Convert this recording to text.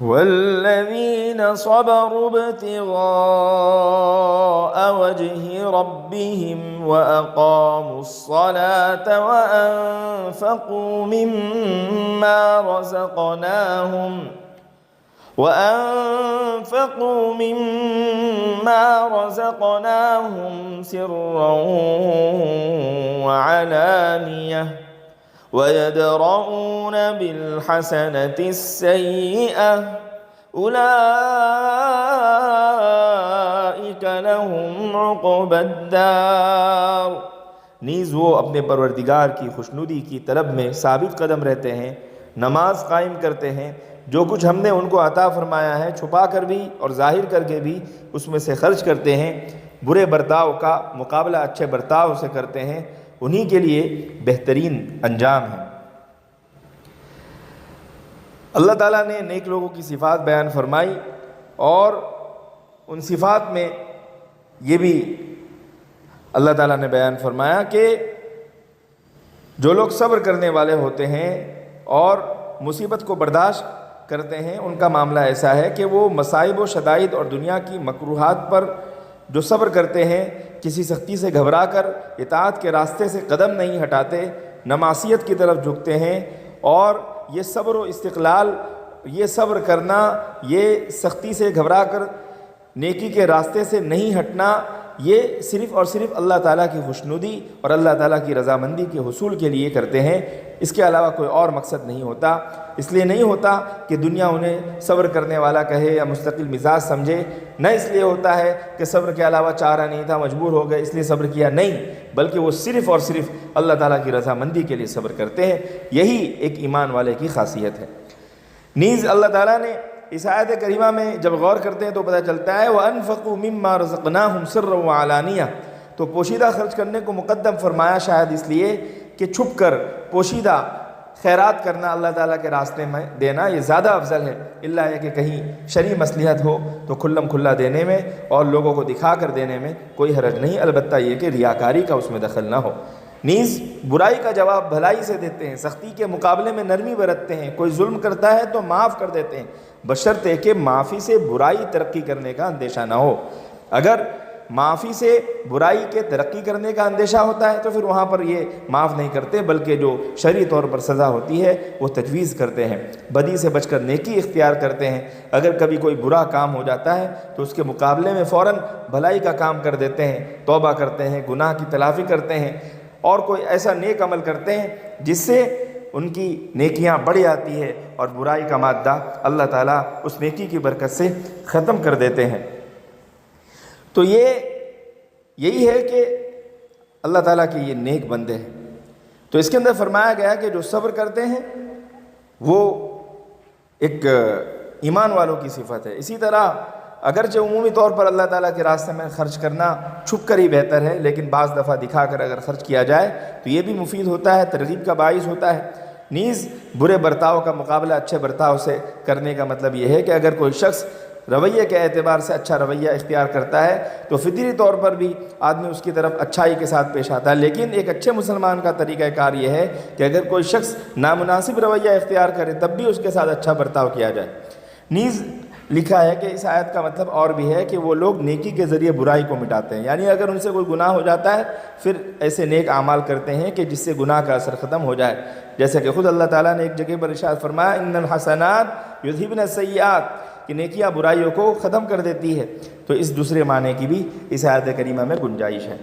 والذين صبروا ابتغاء وجه ربهم وأقاموا الصلاة وأنفقوا مما رزقناهم سرا وعلانية ويدرؤون بالحسنة السيئة أولئك لهم عقبى الدار۔ نیز وہ اپنے پروردگار کی خوشنودی کی طلب میں ثابت قدم رہتے ہیں، نماز قائم کرتے ہیں، جو کچھ ہم نے ان کو عطا فرمایا ہے چھپا کر بھی اور ظاہر کر کے بھی اس میں سے خرچ کرتے ہیں، برے برتاؤ کا مقابلہ اچھے برتاؤ سے کرتے ہیں، انہی کے لیے بہترین انجام ہے۔ اللہ تعالیٰ نے نیک لوگوں کی صفات بیان فرمائی، اور ان صفات میں یہ بھی اللہ تعالیٰ نے بیان فرمایا کہ جو لوگ صبر کرنے والے ہوتے ہیں اور مصیبت کو برداشت کرتے ہیں، ان کا معاملہ ایسا ہے کہ وہ مصائب و شدائد اور دنیا کی مکروہات پر جو صبر کرتے ہیں، کسی سختی سے گھبرا کر اطاعت کے راستے سے قدم نہیں ہٹاتے، نہ معصیت کی طرف جھکتے ہیں، اور یہ صبر و استقلال، یہ صبر کرنا، یہ سختی سے گھبرا کر نیکی کے راستے سے نہیں ہٹنا، یہ صرف اور صرف اللہ تعالیٰ کی خوشنودی اور اللہ تعالیٰ کی رضامندی کے حصول کے لیے کرتے ہیں، اس کے علاوہ کوئی اور مقصد نہیں ہوتا۔ اس لیے نہیں ہوتا کہ دنیا انہیں صبر کرنے والا کہے یا مستقل مزاج سمجھے، نہ اس لیے ہوتا ہے کہ صبر کے علاوہ چارہ نہیں تھا، مجبور ہو گئے اس لیے صبر کیا، نہیں، بلکہ وہ صرف اور صرف اللہ تعالیٰ کی رضامندی کے لیے صبر کرتے ہیں۔ یہی ایک ایمان والے کی خاصیت ہے۔ نیز اللہ تعالیٰ نے اس آیت کریمہ میں جب غور کرتے ہیں تو پتہ چلتا ہے وَأَنفَقُوا مِمَّا رَزَقْنَاهُمْ سِرًّا وَعَلَانِيَةً، تو پوشیدہ خرچ کرنے کو مقدم فرمایا، شاید اس لیے کہ چھپ کر پوشیدہ خیرات کرنا، اللہ تعالیٰ کے راستے میں دینا، یہ زیادہ افضل ہے، الا یہ کہ کہیں شرعی مصلحت ہو تو کھلم کھلا دینے میں اور لوگوں کو دکھا کر دینے میں کوئی حرج نہیں، البتہ یہ کہ ریاکاری کا اس میں دخل نہ ہو۔ نیز برائی کا جواب بھلائی سے دیتے ہیں، سختی کے مقابلے میں نرمی برتتے ہیں، کوئی ظلم کرتا ہے تو معاف کر دیتے ہیں، بشرطے کہ معافی سے برائی ترقی کرنے کا اندیشہ نہ ہو۔ اگر معافی سے برائی کے ترقی کرنے کا اندیشہ ہوتا ہے تو پھر وہاں پر یہ معاف نہیں کرتے، بلکہ جو شرعی طور پر سزا ہوتی ہے وہ تجویز کرتے ہیں، بدی سے بچ کر نیکی اختیار کرتے ہیں۔ اگر کبھی کوئی برا کام ہو جاتا ہے تو اس کے مقابلے میں فوراً بھلائی کا کام کر دیتے ہیں، توبہ کرتے ہیں، گناہ کی تلافی کرتے ہیں، اور کوئی ایسا نیک عمل کرتے ہیں جس سے ان کی نیکیاں بڑھ جاتی ہے اور برائی کا مادہ اللہ تعالیٰ اس نیکی کی برکت سے ختم کر دیتے ہیں۔ تو یہی ہے کہ اللہ تعالیٰ کے یہ نیک بندے ہیں۔ تو اس کے اندر فرمایا گیا کہ جو صبر کرتے ہیں وہ ایک ایمان والوں کی صفت ہے۔ اسی طرح اگرچہ عمومی طور پر اللہ تعالیٰ کے راستے میں خرچ کرنا چھپ کر ہی بہتر ہے، لیکن بعض دفعہ دکھا کر اگر خرچ کیا جائے تو یہ بھی مفید ہوتا ہے، ترغیب کا باعث ہوتا ہے۔ نیز برے برتاؤ کا مقابلہ اچھے برتاؤ سے کرنے کا مطلب یہ ہے کہ اگر کوئی شخص رویے کے اعتبار سے اچھا رویہ اختیار کرتا ہے تو فطری طور پر بھی آدمی اس کی طرف اچھائی کے ساتھ پیش آتا ہے، لیکن ایک اچھے مسلمان کا طریقہ کار یہ ہے کہ اگر کوئی شخص نامناسب رویہ اختیار کرے تب بھی اس کے ساتھ اچھا برتاؤ کیا جائے۔ نیز لکھا ہے کہ اس آیت کا مطلب اور بھی ہے کہ وہ لوگ نیکی کے ذریعے برائی کو مٹاتے ہیں، یعنی اگر ان سے کوئی گناہ ہو جاتا ہے پھر ایسے نیک اعمال کرتے ہیں کہ جس سے گناہ کا اثر ختم ہو جائے، جیسے کہ خود اللہ تعالیٰ نے ایک جگہ پر ارشاد فرمایا ان الحسنات یذہبن السیئات، کہ نیکیاں برائیوں کو ختم کر دیتی ہے۔ تو اس دوسرے معنی کی بھی اس آیت کریمہ میں گنجائش ہے۔